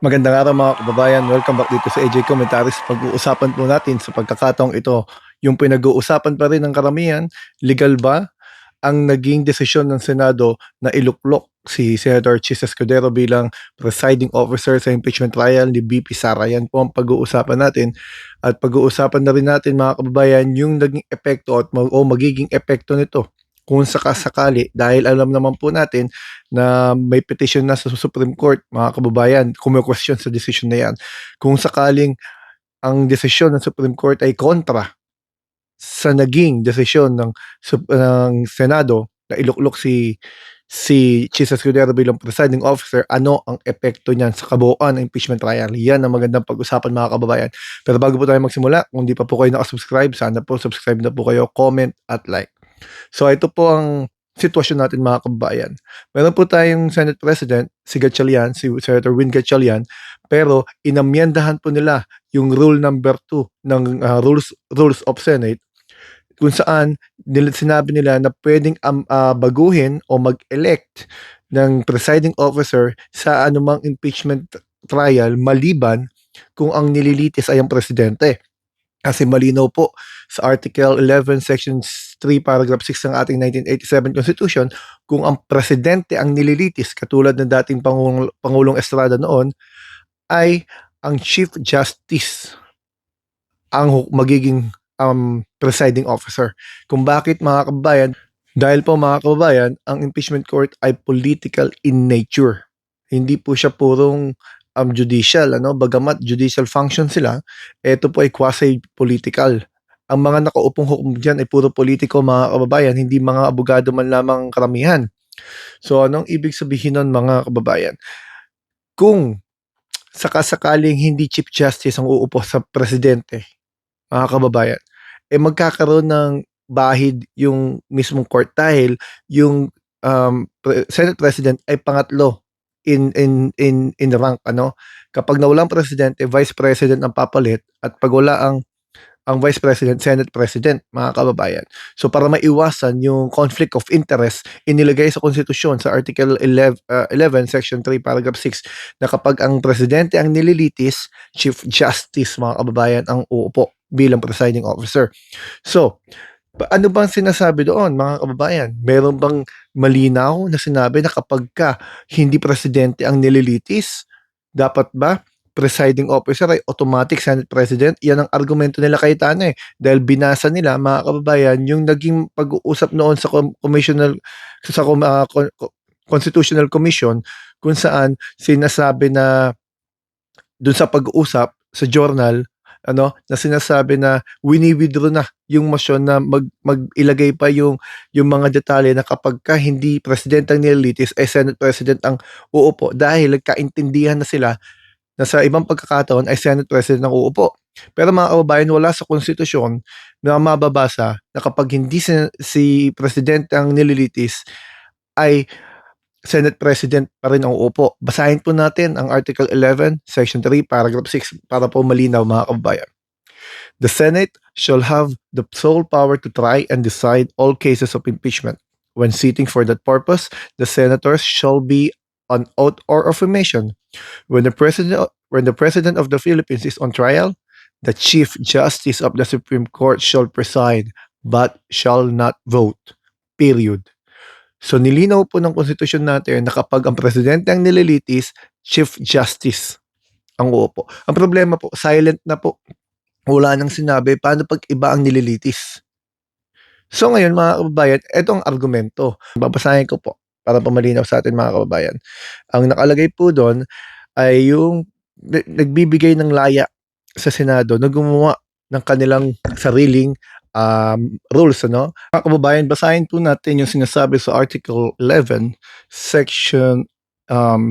Magandang araw mga kababayan. Welcome back dito sa AJ Commentaries. Pag-uusapan po natin sa pagkakataong ito, yung pinag-uusapan pa rin ng karamihan, legal ba ang naging desisyon ng Senado na iluklok si Senator Chis Escudero bilang presiding officer sa impeachment trial ni BP Sara? Yan po ang pag-uusapan natin. At pag-uusapan na rin natin mga kababayan yung naging epekto o magiging epekto nito kung sakasakali, dahil alam naman po natin na may petition na sa Supreme Court, mga kababayan, kumu-question sa decision na yan. Kung sakaling ang desisyon ng Supreme Court ay kontra sa naging desisyon ng Senado na iluklok si Chis Escudero bilang presiding officer, ano ang epekto niyan sa kabuuan ng impeachment trial? Yan ang magandang pag-usapan mga kababayan. Pero bago po tayo magsimula, kung di pa po kayo nakasubscribe, sana po subscribe na po kayo, comment at like. So ito po ang sitwasyon natin mga kababayan. Meron po tayong Senate President, si Gatchalian, si Senator Win Gatchalian, pero inamyendahan po nila yung rule number 2 ng Rules of Senate, kung saan sinabi nila na pwedeng baguhin o mag-elect ng presiding officer sa anumang impeachment trial maliban kung ang nililitis ay ang presidente. Kasi malinaw po sa Article 11, Section 3, Paragraph 6 ng ating 1987 Constitution, kung ang presidente ang nililitis, katulad ng dating Pangulong Estrada noon, ay ang Chief Justice ang magiging presiding officer. Kung bakit mga kababayan? Dahil po mga kababayan, ang impeachment court ay political in nature. Hindi po siya purong judicial, bagamat judicial function sila, ito po ay quasi-political. Ang mga nakaupong hukom dyan ay puro politiko mga kababayan, hindi mga abogado man lamang karamihan. So anong ibig sabihin nun mga kababayan? Kung sakasakaling hindi Chief Justice ang uupo sa presidente, mga kababayan, magkakaroon ng bahid yung mismong court dahil yung Senate President ay pangatlo in rank, kapag nawalang presidente, vice president ang papalit, at pag wala ang vice president, Senate President, mga kababayan. So para maiwasan yung conflict of interest, inilagay sa konstitusyon sa Article 11, Section 3, Paragraph 6, na kapag ang presidente ang nililitis, Chief Justice, mga kababayan, ang uupo bilang presiding officer. So ano bang sinasabi doon mga kababayan? Meron bang malinaw na sinabi na kapag ka hindi presidente ang nililitis, dapat ba presiding officer ay automatic Senate President? Yan ang argumento nila kay Tana dahil binasa nila mga kababayan yung naging pag-uusap noon sa Constitutional Commission, kung saan sinasabi na dun sa pag-uusap sa journal, na sinasabi na wini-withdraw na yung motion na mag-ilagay pa yung mga detalye na kapag ka hindi president ang nililitis, ay Senate President ang uupo, dahil nagkaintindihan na sila na sa ibang pagkakataon ay Senate President ang uupo. Pero mga kababayan, wala sa konstitusyon na mababasa na kapag hindi si presidente ang nililitis, ay Senate President pa rin ang uupo. Basahin po natin ang Article 11, Section 3, Paragraph 6 para po malinaw mga kababayan. The Senate shall have the sole power to try and decide all cases of impeachment. When sitting for that purpose, the senators shall be on oath or affirmation. When the President of the Philippines is on trial, the Chief Justice of the Supreme Court shall preside but shall not vote. Period. So nilinaw po ng konstitusyon natin na kapag ang presidente ang nililitis, Chief Justice ang uupo. Ang problema po, silent na po. Wala nang sinabi, paano pag iba ang nililitis? So ngayon mga kababayan, ito ang argumento. Babasahin ko po para pamalinaw sa atin mga kababayan. Ang nakalagay po doon ay yung nagbibigay ng laya sa Senado na gumawa ng kanilang sariling rules, Mga kababayan, basahin po natin yung sinasabi sa Article 11, Section 3,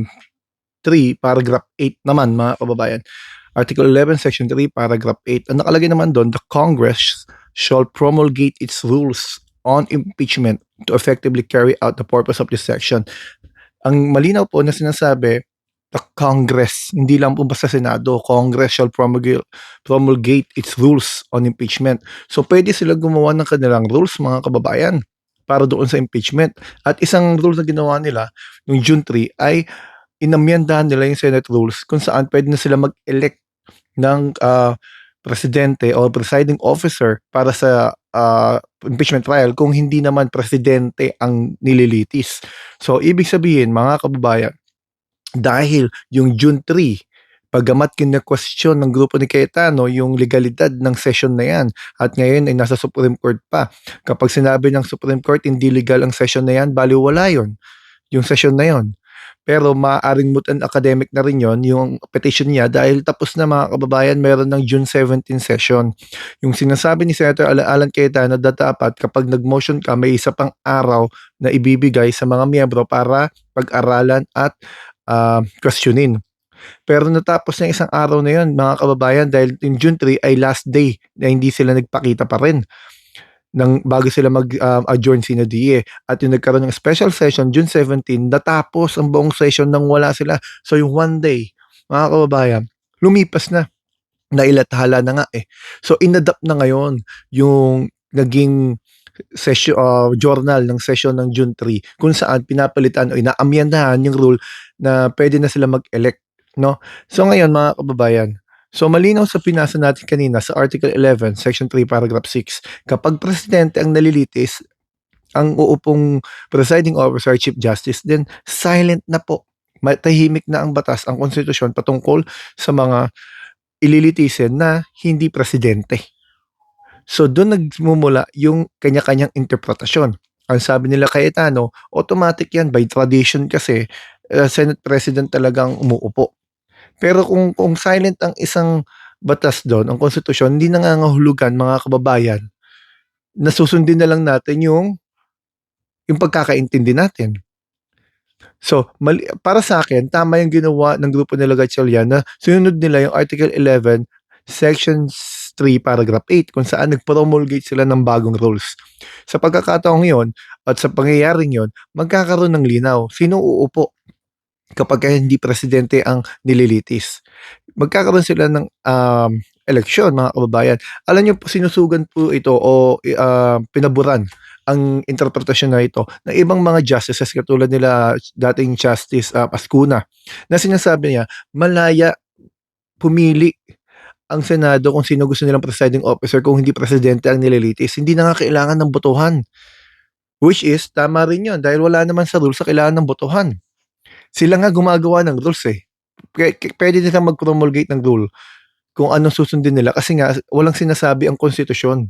Paragraph 8 naman, mga kababayan. Article 11, Section 3, Paragraph 8. Ang nakalagay naman doon, the Congress shall promulgate its rules on impeachment to effectively carry out the purpose of this section. Ang malinaw po na sinasabi, the Congress, hindi lang po basta Senado, Congress shall promulgate its rules on impeachment. So pwede sila gumawa ng kanilang rules mga kababayan para doon sa impeachment. At isang rule na ginawa nila noong June 3 ay inamyandahan nila yung Senate rules kung saan pwede na sila mag-elect ng presidente o presiding officer para sa impeachment trial kung hindi naman presidente ang nililitis. So, ibig sabihin, mga kababayan, dahil yung June 3, pagamat kina-question ng grupo ni Cayetano yung legalidad ng session na yan at ngayon ay nasa Supreme Court pa. Kapag sinabi ng Supreme Court hindi legal ang session na yan, baliwala yun, yung session na yon. Pero maaaring moot and academic na rin yon yung petition niya dahil tapos na, mga kababayan, meron ng June 17 session. Yung sinasabi ni Senator Alan Cayetano na dapat kapag nag-motion ka, may isa pang araw na ibibigay sa mga miyembro para pag-aralan at questionin. Pero natapos na isang araw na yun, mga kababayan, dahil yung June 3 ay last day na hindi sila nagpakita pa rin bago sila mag-adjourn sina DA. At yung nagkaroon ng special session, June 17, natapos ang buong session nang wala sila. So yung one day, mga kababayan, lumipas na. Nailathala na nga eh. So inadapt na ngayon yung naging session, journal ng session ng June 3 kung saan pinapalitan o inaamyandahan yung rule na pwede na sila mag-elect. No? So ngayon, mga kababayan, so malinaw sa pinasa natin kanina sa Article 11, Section 3, Paragraph 6, kapag presidente ang nalilitis, ang uupong presiding officer, Chief Justice, then silent na po. Tahimik na ang batas, ang konstitusyon patungkol sa mga ililitisin na hindi presidente. So doon nagmumula yung kanya-kanyang interpretasyon. Ang sabi nila Cayetano, automatic yan by tradition kasi Senate President talagang umuupo. Pero kung silent ang isang batas doon, ang konstitusyon, hindi nangangahulugan, mga kababayan, na susundin na lang natin yung pagkakaintindi natin. So, para sa akin, tama yung ginawa ng grupo nila Gatchalian na sinunod nila yung Article 11, Section 3, Paragraph 8, kung saan nag-promulgate sila ng bagong rules. Sa pagkakataong yon at sa pangyayaring yon, magkakaroon ng linaw. Sino uupo kapag hindi presidente ang nililitis? Magkakaroon sila ng eleksyon, mga kababayan. Alam niyo, sinusugan po ito o pinaburan ang interpretasyon na ito ng ibang mga justices katulad nila dating Justice Pascuna na sinasabi niya malaya pumili ang Senado kung sino gusto nilang presiding officer kung hindi presidente ang nililitis. Hindi na nga kailangan ng botohan. Which is, tama rin yun dahil wala naman sa rules sa kailangan ng botohan. Sila nga gumagawa ng rules eh. Pwede nilang mag-promulgate ng rule kung anong susundin nila kasi nga walang sinasabi ang konstitusyon.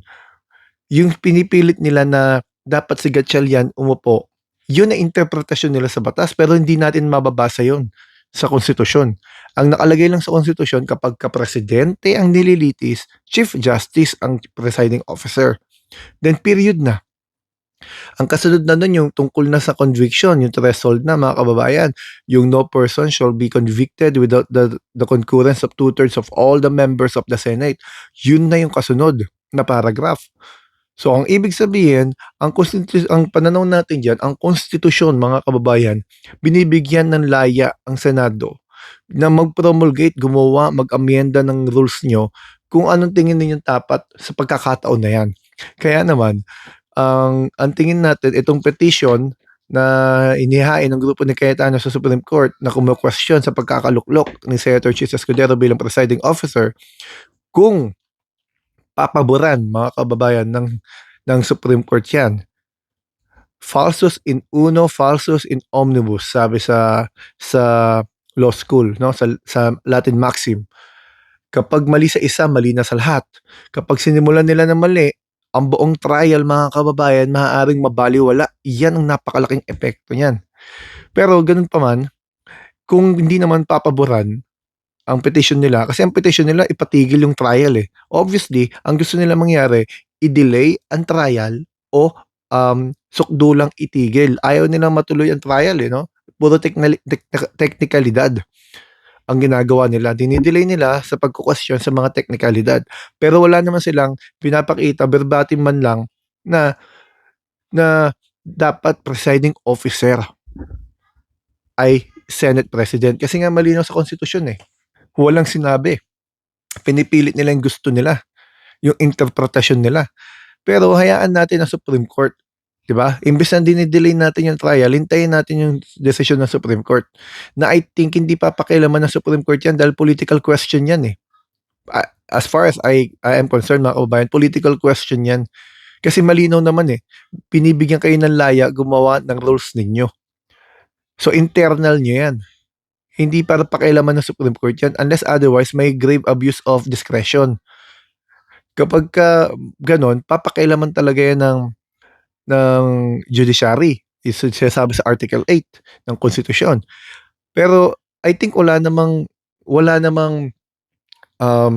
Yung pinipilit nila na dapat si Gatchalian umupo, yun na interpretasyon nila sa batas pero hindi natin mababasa yun sa konstitusyon. Ang nakalagay lang sa konstitusyon kapag ka-presidente ang nililitis, Chief Justice ang presiding officer. Then period na. Ang kasunod na nun yung tungkol na sa conviction, yung threshold na, mga kababayan, yung no person shall be convicted without the concurrence of 2/3 of all the members of the Senate. Yun na yung kasunod na paragraph. So ang ibig sabihin, ang pananaw natin diyan, ang konstitusyon, mga kababayan, binibigyan ng laya ang Senado na mag-promulgate, gumawa, mag-amyenda ng rules nyo kung anong tingin ninyong tapat sa pagkakataon na yan. Kaya naman, ang tingin natin, itong petition na inihain ng grupo ni Cayetano sa Supreme Court na kumu-question sa pagkakaluklok ni Senator Chis Escudero bilang presiding officer, kung papaboran, mga kababayan, ng Supreme Court yan. Falsus in uno, falsus in omnibus, sabi sa law school, no? Sa Latin maxim. Kapag mali sa isa, mali na sa lahat. Kapag sinimulan nila ng mali, ang buong trial, mga kababayan, maaaring mabaliwala. Yan ang napakalaking epekto niyan. Pero ganun pa man, kung hindi naman papaboran ang petition nila, kasi ang petition nila ipatigil yung trial eh. Obviously, ang gusto nila mangyari, i-delay ang trial o sukdulang itigil. Ayaw nilang matuloy ang trial eh, no? Puro technicalidad ang ginagawa nila. Dinidelay nila sa pagkukwestiyon sa mga technicalidad. Pero wala naman silang pinapakita, verbatim man lang, na dapat presiding officer ay Senate President. Kasi nga malinaw sa konstitusyon eh. Walang sinabi. Pinipilit nila yung gusto nila, yung interpretasyon nila. Pero hayaan natin ang Supreme Court 'Di ba? Imbes na dine-delay natin yung trial, hintayin natin yung desisyon ng Supreme Court. Na I think hindi papakialaman ng Supreme Court 'yan dahil political question 'yan, eh. As far as I am concerned mga kababayan, political question 'yan. Kasi malinaw naman, eh, binibigyan kayo ng laya gumawa ng rules ninyo. So internal niyo 'yan. Hindi para pakialaman ng Supreme Court 'yan unless otherwise may grave abuse of discretion. Kapagka gano'n, papakialaman talaga 'yan ng judiciary. Sinasabi sa Article 8 ng konstitusyon. Pero I think wala namang um,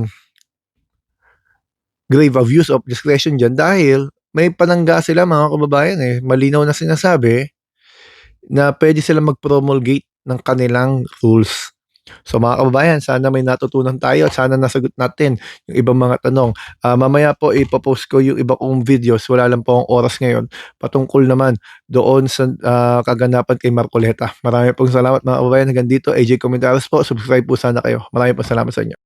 grave abuse of discretion diyan dahil may panangga sila mga kababayan, eh. Malinaw na sinasabi na puwede silang mag-promulgate ng kanilang rules. So mga kababayan, sana may natutunan tayo at sana nasagot natin yung ibang mga tanong. Mamaya po ipo-post ko yung iba kong videos, wala lang po akong oras ngayon, patungkol naman doon sa, kaganapan kay Marcoleta. Marami pong salamat mga kababayan, hanggang dito AJ Comentaries po, subscribe po sana kayo. Marami pong salamat sa inyo.